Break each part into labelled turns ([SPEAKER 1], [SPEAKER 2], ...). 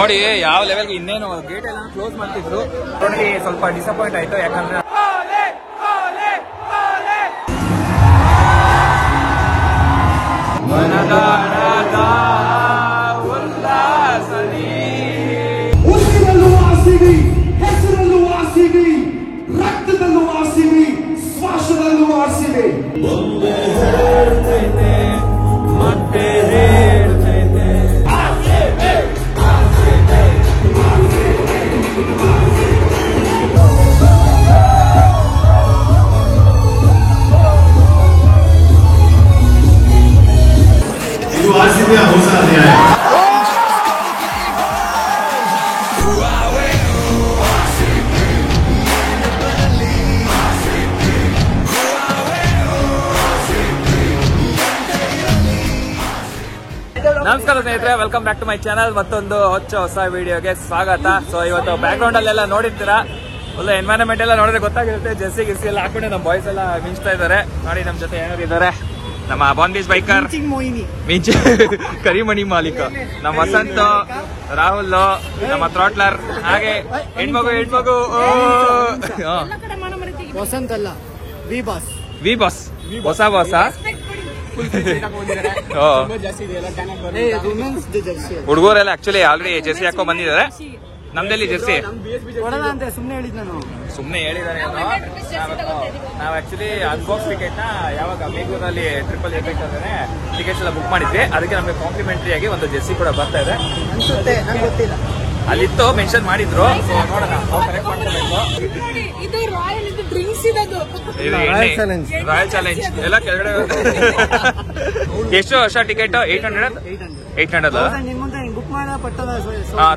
[SPEAKER 1] ನೋಡಿ ಯಾವ ಲೆವೆಲ್ಗೆ ಇನ್ನೇನು ಗೇಟ್ ಎಲ್ಲ ಕ್ಲೋಸ್ ಮಾಡ್ತಿದ್ರು ನೋಡಿ ಸ್ವಲ್ಪ ಡಿಸಪಾಯಿಂಟ್ ಆಯ್ತು ಯಾಕಂದ್ರೆ
[SPEAKER 2] ಉಸಿರಲ್ಲೂ ಆರ್ಸಿಬಿ, ಹೆಸರಲ್ಲೂ ಆರ್ಸಿಬಿ, ರಕ್ತದಲ್ಲೂ ಆರ್ಸಿಬಿ, ಶ್ವಾಸದಲ್ಲೂ ಆರ್ಸಿಬಿ. ಮತ್ತೆ
[SPEAKER 3] ಇದು ಆರ್ಸಿಬಿಯ ಹೊಸ ಅಧ್ಯಾಯ.
[SPEAKER 1] ನಮಸ್ಕಾರ ಸ್ನೇಹಿತರೆ, welcome back to my channel. ಮತ್ತೊಂದು ಹೊಸ ವಿಡಿಯೋಗೆ ಸ್ವಾಗತ. ಸೊ ಇವತ್ತು ಬ್ಯಾಕ್ ಗ್ರೌಂಡ್ ಅಲ್ಲೆಲ್ಲ ನೋಡಿರ್ತೀರಾ, ಒಳ್ಳೆ ಎನ್ವೈರನ್ಮೆಂಟ್ ಎಲ್ಲ ನೋಡಿದ್ರೆ ಗೊತ್ತಾಗಿರುತ್ತೆ. ಜೆರ್ಸಿ ಗಿರ್ಸಿ ಎಲ್ಲ ಹಾಕೊಂಡು ನಮ್ಮ ಬಾಯ್ಸ್ ಎಲ್ಲ ಮಿಂಚ್ತಾ ಇದ್ದಾರೆ. ನೋಡಿ ನಮ್ಮ ಜೊತೆ ಯಾರು ಇದ್ದಾರೆ, ನಮ್ಮ ಬಾಂಬೀಸ್ ಬೈಕರ್ ಮಿಂಚ್ ಕರಿಮಣಿ ಮಾಲೀಕ, ನಮ್ಮ ವಸಂತ್, ರಾಹುಲ್, ನಮ್ಮ ಥ್ರಾಟ್ಲರ್, ಹಾಗೆ ಹೆಣ್ಮಗು
[SPEAKER 4] ವಸಂತ್ ಅಲ್ಲ, ವಿ ಬಾಸ್
[SPEAKER 1] ಹೊಸ ಬಾಸ ಹುಡುಗರೆಲ್ಲ ಆಕ್ಚುಲಿ ಆಲ್ರೆಡಿ ಜೆರ್ಸಿ ಹಾಕೊಂಡ್ ಬಂದಿದ್ದಾರೆ. ನಮ್ದಲ್ಲಿ ಜೆರ್ಸಿ ಸುಮ್ನೆ ಹೇಳಿದಾರೆ. ನಾವು ಆಕ್ಚುಲಿ ಅನ್ಬಾಕ್ಸ್ ಟಿಕೆಟ್ ನ ಯಾವಾಗ ಬೆಂಗಳೂರಲ್ಲಿ ಟ್ರಿಪಲ್ ಇರ್ಬೇಕಾದ್ರೆ ಟಿಕೆಟ್ಸ್ ಎಲ್ಲ ಬುಕ್ ಮಾಡಿದ್ವಿ. ಅದಕ್ಕೆ ನಮಗೆ ಕಾಂಪ್ಲಿಮೆಂಟರಿ ಆಗಿ ಒಂದು ಜೆರ್ಸಿ ಕೂಡ ಬರ್ತಾ ಇದೆ. ಅಲ್ಲಿತ್ತು, ಮೆನ್ಷನ್ ಮಾಡಿದ್ರು. ನೋಡೋಣ, ಕರೆಕ್ಟ್ ಮಾಡ್ಕೋಬೇಕು. ರಾಯಲ್ ಚಾಲೆಂಜ್ ಎಲ್ಲ ಕೆಳಗಡೆ. ಎಷ್ಟು ವರ್ಷ ಟಿಕೆಟ್? 800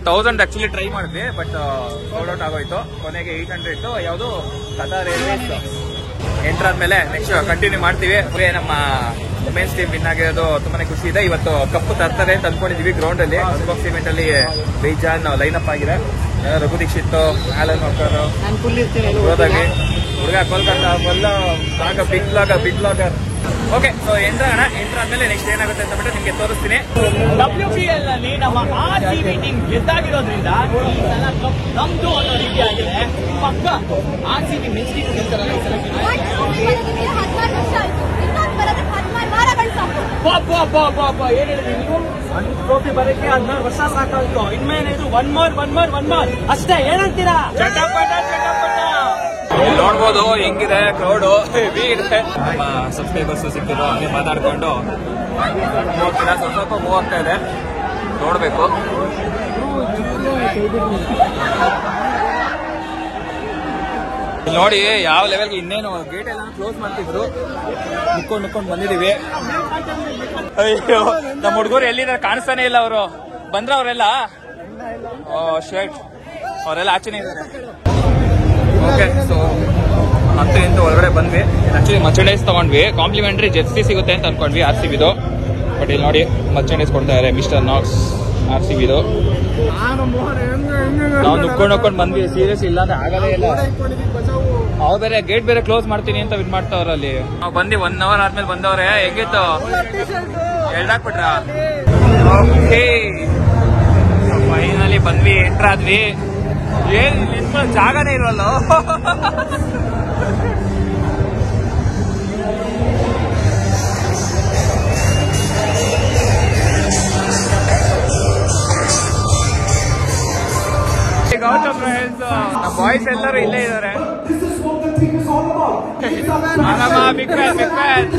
[SPEAKER 1] 1000 ಆಕ್ಚುಲಿ ಟ್ರೈ ಮಾಡಿದ್ವಿ, ಬಟ್ ಸೋಲ್ಡ್ ಔಟ್ ಆಗೋಯ್ತು. ಕೊನೆಗೆ 800 ಇತ್ತು. ಯಾವುದು ಕತಾರ್ ಏರ್ವೇಸ್ ಎಂಟರ್ ಆದ್ಮೇಲೆ ನೆಕ್ಸ್ಟ್ ಕಂಟಿನ್ಯೂ ಮಾಡ್ತೀವಿ. ನಮ್ಮ ವುಮೆನ್ಸ್ ಟೀಮ್ ವಿನ್ ಆಗಿರೋದು ತುಂಬಾನೇ ಖುಷಿ ಇದೆ. ಇವತ್ತು ಕಪ್ಪು ತರ್ತಾರೆ ಅಂತ ಅನ್ಕೊಂಡಿದೀವಿ. ಗ್ರೌಂಡ್ ಅಲ್ಲಿ ಅನ್ಬಾಕ್ಸ್ ಇವೆಂಟ್ ಅಲ್ಲಿ ಬೇಜಾನ್ ಲೈನ್ ಅಪ್ ಆಗಿದೆ. ರಘು ದೀಕ್ಷಿತ್, ಆಲನ್ ಮಕ್ಕರ್, ಹೋದಾಗಿ ಹುಡುಗ Kolkata big blogger. Okay, so enter ಆದ್ಮೇಲೆ ನೆಕ್ಸ್ಟ್ ಏನಾಗುತ್ತೆ ಅಂತ ಬಿಟ್ಟು ನಿಮ್ಗೆ ತೋರಿಸ್ತೀನಿ.
[SPEAKER 5] WPL ನಲ್ಲಿ ನಮ್ಮ RCB ಟೀಮ್ ಗೆದ್ದಾಗಿರೋದ್ರಿಂದ ಈ ಸಲ ಕಪ್ ನಮ್ದು ಅನ್ನೋ ರೀತಿ ಆಗಿದೆ. ಪಕ್ಕ RCB ಮೆನ್ಸ್ ಟೀಮ್ ಗೆಲ್ತಾರಲ್ಲ ಈ ಸಲ. ಏನ್ ಹೇಳಿದ್ರಿ ನೀವು? ಒಂದು ಟ್ರೋಫಿ ಬರಕ್ಕೆ 16 ವರ್ಷ ಸಾಕಾಯ್ತು. ಇನ್ಮೇಲೆ ಒನ್ ಮೋರ್ ಅಷ್ಟೇ. ಏನಂತೀರಾ? ಚಟಪಟ.
[SPEAKER 1] ನೋಡ್ಬೋದು ಹೆಂಗಿದೆ ಕ್ರೌಡ್, ಹೆವಿ ಇದೆ. ನಮ್ಮ ಸಬ್ಸ್ಕ್ರೈಬರ್ಸ್ ಸಿಕ್ಕಿದ್ರು, ಹಂಗೆ ಮಾತಾಡ್ಕೊಂಡು ಹೋಗ್ತೀರಾ. ಸ್ವಲ್ಪ ಮೂವ್ ಆಗ್ತಾ ಇದೆ, ನೋಡ್ಬೇಕು. ನೋಡಿ ಯಾವ ಲೆವೆಲ್ಗೆ ಇನ್ನೇನು ಗೇಟ್ ಎಲ್ಲ ಕ್ಲೋಸ್ ಮಾಡ್ತಿದ್ರು. ನುಕ್ಕೊಂಡು ಬಂದಿದೀವಿ. ಅಯ್ಯೋ, ನಮ್ಮ ಹುಡುಗರು ಎಲ್ಲಿದ್ದಾರೆ ಕಾಣಿಸ್ತಾನೆ ಇಲ್ಲ. ಅವರು ಬಂದ್ರ ಅವರೆಲ್ಲ? ಶರ್ಟ್ ಅವರೆಲ್ಲ ಆಚೆನೆ ಇದ್ದಾರೆ. ಓಕೆ, ಸೊ 10 ಒಳಗಡೆ ಬಂದ್ವಿ. ಆಕ್ಚುಲಿ ಮರ್ಚೆಂಡೈಸ್ ತಗೊಂಡ್ವಿ. ಕಾಂಪ್ಲಿಮೆಂಟರಿ ಜೆರ್ಸಿ ಸಿಗುತ್ತೆ ಅಂತ ಅನ್ಕೊಂಡ್ವಿ RCBದು. ಬಟ್ ಇಲ್ಲಿ ನೋಡಿ ಮರ್ಚೆಂಡೈಸ್ ಕೊಡ್ತಾ ಇದ್ದಾರೆ. ಮಿಸ್ಟರ್ ನಾಕ್ಸ್ RCBದು. ನಾವು ನುಕ್ಕೊಂಡು ಬಂದ್ವಿ. ಸೀರಿಯಸ್ ಇಲ್ಲ ಅಂದ್ರೆ ಆಗದೇ ಇಲ್ಲ. ಅವ್ರು ಬೇರೆ ಗೇಟ್ ಬೇರೆ ಕ್ಲೋಸ್ ಮಾಡ್ತೀನಿ ಅಂತ ವಿನ್ ಮಾಡ್ತಾವ್ರ. ಅಲ್ಲಿ ನಾವು ಬಂದು 1 ಅವರ್ ಆದ್ಮೇಲೆ ಬಂದವ್ರೆ. ಹೆಂಗಿತ್ತು? ಎಳ್ದಾಕ್ಬಿಟ್ರ? ಓಕೆ, ಫೈನಲಿ ಬಂದ್ವಿ, ಎಂಟರ್ ಆದ್ವಿ. ಏನ್ ನಿಂತ್ಕೊಳ್ಳೋ ಜಾಗನೇ ಇಲ್ವಲ್ಲ. ಬಾಯ್ಸ್ ಎಲ್ಲರೂ ಇಲ್ಲೇ ಇದ್ದಾರೆ. Big fan.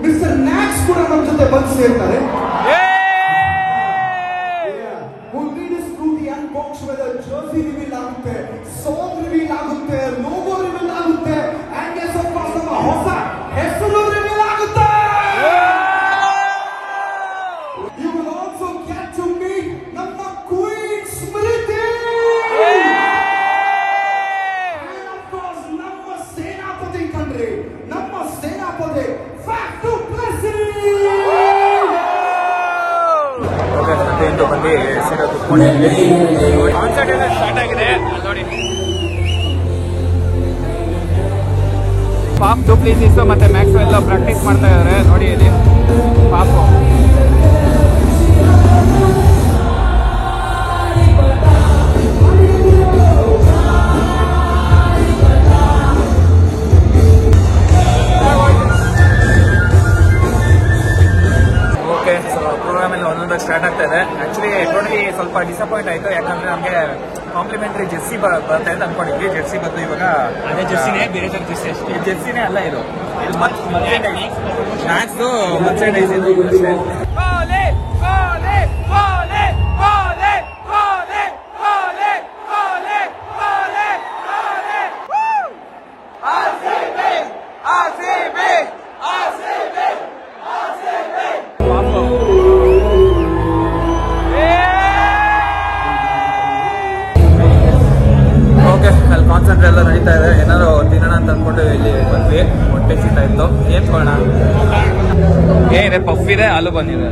[SPEAKER 2] ಮಿಸ್ಟರ್ ನ್ಯಾಕ್ಸ್ ಕೂಡ ನಮ್ಮ ಜೊತೆ ಬಂದು ಸೇರ್ತಾರೆ. ಜರ್ಸಿ ರಿವೀಲ್ ಆಗುತ್ತೆ, ಸಾಂಗ್ ರಿವೀಲ್ ಆಗುತ್ತೆ, ಲೋಗೋ ರಿವೀಲ್ ಆಗುತ್ತೆ, ಅಂಡ್ ಎಸ್ ಆಫ್ ಕೋರ್ಸ್ ನಮ್ಮ ಹೊಸ ಹೆಸರು ರಿವೀಲ್ ಆಗುತ್ತೆ. You will also get to meet ನಮ್ಮ queen Smriti, and of course ನಮ್ಮ ಸೇನಾಪತಿ ಕಣ್ರಿ, ನಮ್ಮ ಸೇನಾಪತಿ ಫ್ಯಾಕ್ಟ್ ಟು ಪ್ಲೇಸಿ.
[SPEAKER 1] ಬಂದು ಸೀದಾ ಕುತ್ಕೊಂಡಿದ್ವಿ. ಕಾನ್ಸರ್ಟ್ ಎಲ್ಲ ಸ್ಟಾರ್ಟ್ ಆಗಿದೆ. ನೋಡಿ ಫಾಫ್ ಡೂಪ್ಲಿಸಿಸ್ ಮತ್ತೆ ಮ್ಯಾಕ್ಸ್ವೆಲ್ ಪ್ರಾಕ್ಟೀಸ್ ಮಾಡ್ತಾ ಇದ್ದಾರೆ ನೋಡಿ ಇಲ್ಲಿ ಪಾಪು. ಓಕೆ, ಸೊ ಪ್ರೋಗ್ರಾಮ್ ಎಲ್ಲ ಒಂದೊಂದಾಗಿ ಸ್ಟಾರ್ಟ್ ಆಗ್ತಾ ಇದೆ. ಆಕ್ಚುಲಿ ಟೋಟಲಿ ಸ್ವಲ್ಪ ಡಿಸಪಾಯಿಂಟ್ ಆಯಿತು, ಯಾಕಂದ್ರೆ ನಮಗೆ ಕಾಂಪ್ಲಿಮೆಂಟ್ರಿ ಜೆರ್ಸಿ ಬರ್ತಾ ಅಂತ ಅನ್ಕೊಂಡಿದ್ವಿ. ಜೆರ್ಸಿ ಬಂದು ಇವಾಗ
[SPEAKER 5] ಅದೇ ಜರ್ಸಿನೇ, ಬೇರೆ ತರ ಜರ್ಸಿ ಅಷ್ಟೇ.
[SPEAKER 1] ಜೆರ್ಸಿನೇ ಅಲ್ಲ ಇದು ಮ್ಯಾಕ್ಸ್ ಮರ್ಚೆಂಡೈಸ್ ಇದು ಅಷ್ಟೇ. ಓಕೆ, ಅಲ್ಲಿ ಕಾನ್ಸರ್ಟ್ ಎಲ್ಲ ನಡೀತಾ ಇದೆ. ಏನಾದ್ರು ತಿನ್ನೋಣ ಅಂತ ಅಂದ್ಕೊಂಡು ಇಲ್ಲಿ ಬಂದ್ವಿ. ಹೊಟ್ಟೆ ಸಿಗ್ತಾ ಇತ್ತು. ಏನ್ ತಗೋಣ? ಏನಿದೆ, ಪಫ್ ಇದೆ, ಹಾಲು ಬಂದಿದೆ.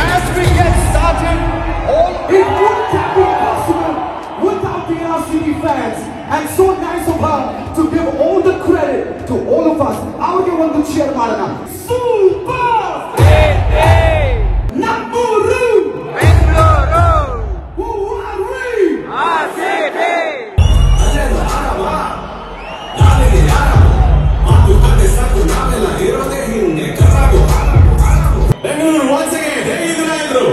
[SPEAKER 2] As we get started, all it wouldn't have been possible without the RCB fans. And so nice of her to give all the credit to all of us. Avage ಒಂದು cheer ಮಾಡೋಣ. Super! Nappuru!
[SPEAKER 1] Bengaluru
[SPEAKER 2] Who are we?
[SPEAKER 1] RCB.
[SPEAKER 3] Bengaluru once again, ಹೇಗಿದ್ದೀರಾ ಎಲ್ರು?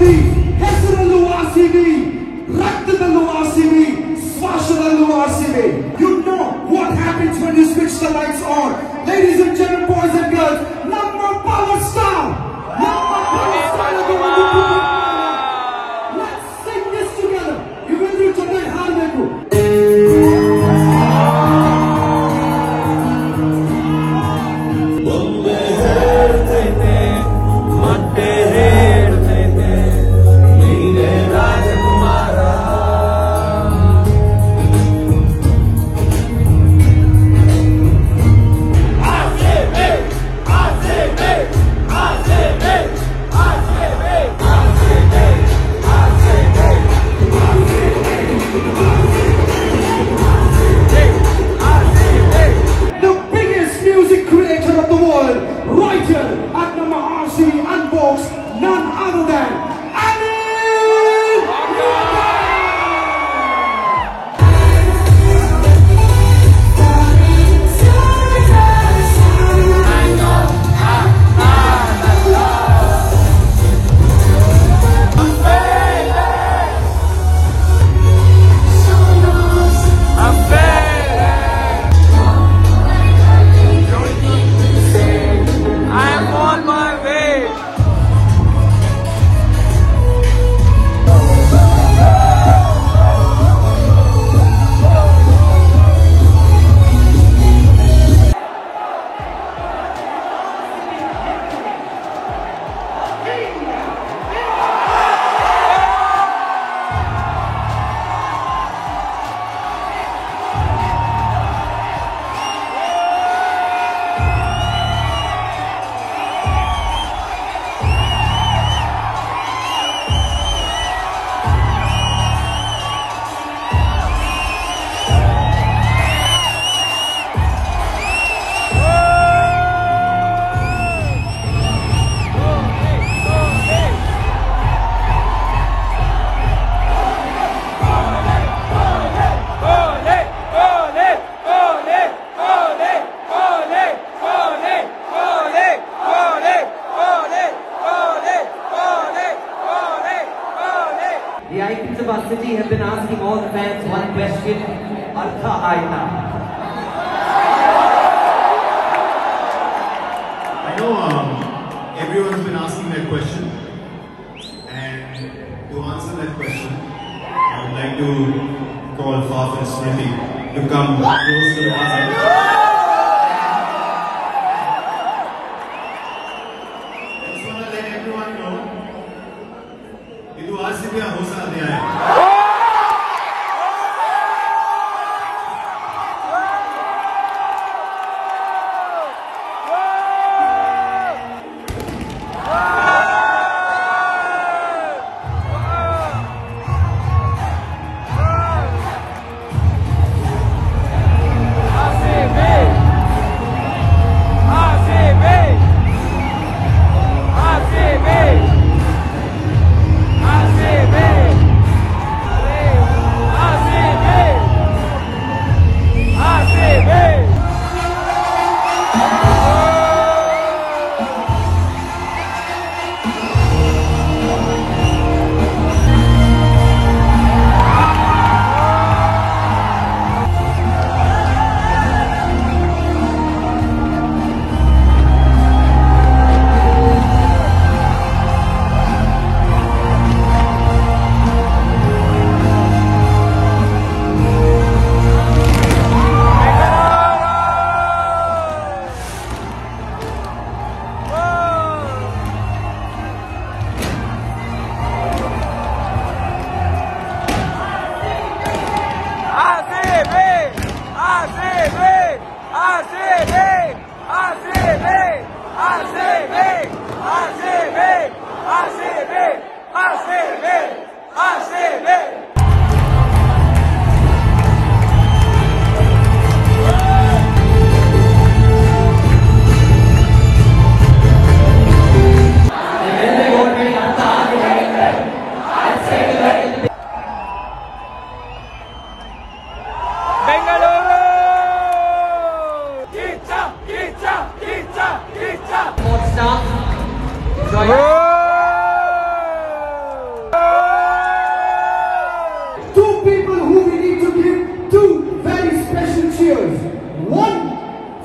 [SPEAKER 2] RCB, ಹೆಸರಲ್ಲೂ RCB, ರಕ್ತದಲ್ಲೂ RCB, ಶ್ವಾಸದಲ್ಲೂ RCB. You know what happens when you switch the lights on. Ladies and gentlemen, boys and girls, number power star. Number power star. Let's sing this together. ಇವೆಲ್ಲರೂ ಚೆನ್ನಾಗಿ ಹಾಡಬೇಕು. None other than Anil!
[SPEAKER 6] The icons of our city have been asking all the fans one question, Artha Aita.
[SPEAKER 3] I know everyone's been asking that question, and to answer that question, I would like to call Faf and Smriti to come close to the mic. I just want to let everyone know, ಇದು RCBಯ ಹೊಸ ಅಧ್ಯಾಯ.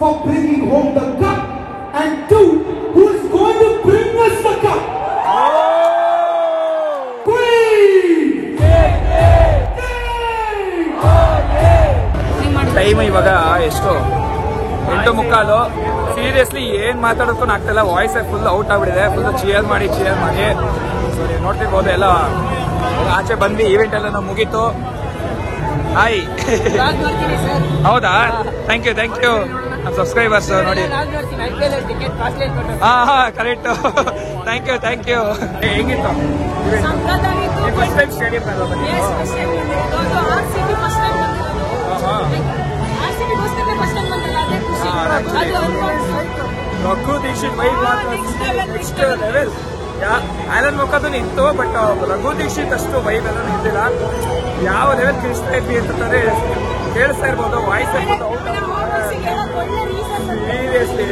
[SPEAKER 2] for bringing home the cup, and two, who is going to bring us the cup.
[SPEAKER 1] Time ಇವಾಗ ಎಷ್ಟು 8:15. Seriously ಏನ್ ಮಾತಾಡೋಕ್ಕೂ ಆಗ್ತಿಲ್ಲ, voice full out ಆಗ್ಬಿಟ್ಟಿದೆ. Full cheer ಮಾಡಿ so ನೀವು ನೋಡ್ತಿರ್ಬೋದು ಎಲ್ಲ ಆಚೆ ಬಂದು ಈವೆಂಟ್ ಎಲ್ಲ ನಾವು ಮುಗೀತು. ಹಾಯ್ ಹೌದಾ, ಥ್ಯಾಂಕ್ ಯು ನಮ್ಮ ಸಬ್ಸ್ಕ್ರೈಬರ್ಸ್ ನೋಡಿ. ಹಾ ಕರೆಕ್ಟ್, ಥ್ಯಾಂಕ್ ಯು. ಹೆಂಗಿತ್ತು first time stadium Raghu Dixit vibe next level. ಆಲನ್ ಮುಖದ್ದು ನಿಂತು, ಬಟ್ ರಘು ದೀಕ್ಷಿತ್ ಅಷ್ಟು ವೈಬ್ ಎಲ್ಲ ನಿಂತಿಲ್ಲ. ಯಾವ ಲೆವೆಲ್ ತಿಳಿಸ್ತಾ ಇದ್ವಿ ಅಂತಂದ್ರೆ ಕೇಳಿಸ್ತಾ ಇರ್ಬೋದು, ವಾಯ್ಸ್ ಇರ್ಬೋದು. ಸೀರಿಯಸ್ಲಿ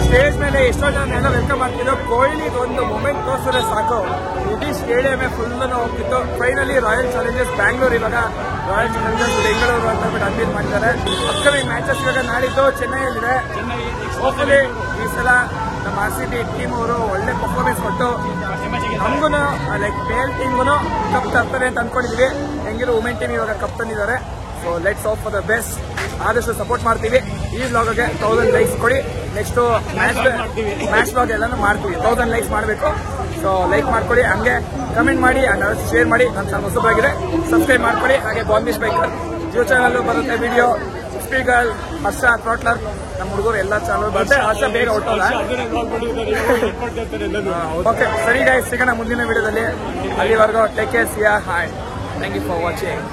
[SPEAKER 1] ಸ್ಟೇಜ್ ಮೇಲೆ ಎಷ್ಟೋ ಜನ ಎಲ್ಲ ವೆಲ್ಕಮ್ ಮಾಡ್ತಿದ್ರು. ಕೊಹ್ಲಿ ಒಂದು ಮೂಮೆಂಟ್ ತೋರಿಸಿದ್ರೆ ಸಾಕು, ಇಡೀ ಸ್ಟೇಡಿಯಂ ಫುಲ್ ಹೋಗ್ತಿತ್ತು. ಫೈನಲಿ ರಾಯಲ್ ಚಾಲೆಂಜರ್ಸ್ ಬ್ಯಾಂಗ್ಳೂರ್ ಇವಾಗ ರಾಯಲ್ ಚಾಲೆಂಜರ್ಸ್ ಬೆಂಗಳೂರು ಅಂತ ಬಿಟ್ಟು ಅಡ್ಮಿಟ್ ಮಾಡಿದ್ದಾರೆ. ಅಪ್ಕಮಿಂಗ್ ಮ್ಯಾಚಸ್ ಇವಾಗ ನಾಡಿದ್ದು ಚೆನ್ನೈಯಲ್ಲಿದೆ. ಹೋಪ್ಫುಲಿ ಈ ಸಲ ನಮ್ಮ RCB ಟೀಮ್ ಅವರು ಒಳ್ಳೆ ಪರ್ಫಾರ್ಮೆನ್ಸ್ ಕೊಟ್ಟು ನಮಗೂ ಲೈಕ್ ಮೇಲ್ ಟೀಮ್ಗೂ ಕಪ್ ತರ್ತಾರೆ ಅಂತ ಅನ್ಕೊಂಡಿದೀವಿ. ಹೆಂಗಿರೋ ವುಮೆನ್ ಟೀಮ್ ಇವಾಗ ಕಪ್ ತಂದಿದ್ದಾರೆ. So let's hope for the best. ಆದಷ್ಟು ಸಪೋರ್ಟ್ ಮಾಡ್ತೀವಿ. ಈ ವ್ಲಾಗ್ಗೆ 1000 ಲೈಕ್ಸ್ ಕೊಡಿ. ನೆಕ್ಸ್ಟ್ ಮ್ಯಾಚ್ ವ್ಲಾಗ್ ಎಲ್ಲಾನು ಮಾಡ್ತೀವಿ. 1000 ಲೈಕ್ಸ್ ಮಾಡಬೇಕು. ಸೊ ಲೈಕ್ ಮಾಡ್ಕೊಡಿ, ಹಂಗೆ ಕಮೆಂಟ್ ಮಾಡಿ ಅಂಡ್ ಶೇರ್ ಮಾಡಿ. ನನ್ನ ಚಾನಲ್ ಹೊಸಬಾಗಿದೆ, ಸಬ್ಸ್ಕ್ರೈಬ್ ಮಾಡ್ಕೊಳ್ಳಿ. ಹಾಗೆ ಬಾಂಬೆ ಸ್ಪೈಕರ್ ಜಿಯೋ ಚಾನಲ್ ಬರುತ್ತೆ ವಿಡಿಯೋ. ಸ್ಪೀಕರ್ ಹರ್ಷ ಟ್ರಾಟ್ಲರ್ ನಮ್ಮ ಹುಡುಗರು ಎಲ್ಲ ಚಾನಲ್ ಬರುತ್ತೆ. ಹರ್ಷ ಬೇಗ ಹೊಟ್ಟೋಲ್ಲ. ಓಕೆ ಸರಿ ಗೈಸ್, ಸಿಗೋಣ ಮುಂದಿನ ವಿಡಿಯೋದಲ್ಲಿ. ಅಲ್ಲಿವರೆಗೂ take care, see ya, hi, thank you for watching.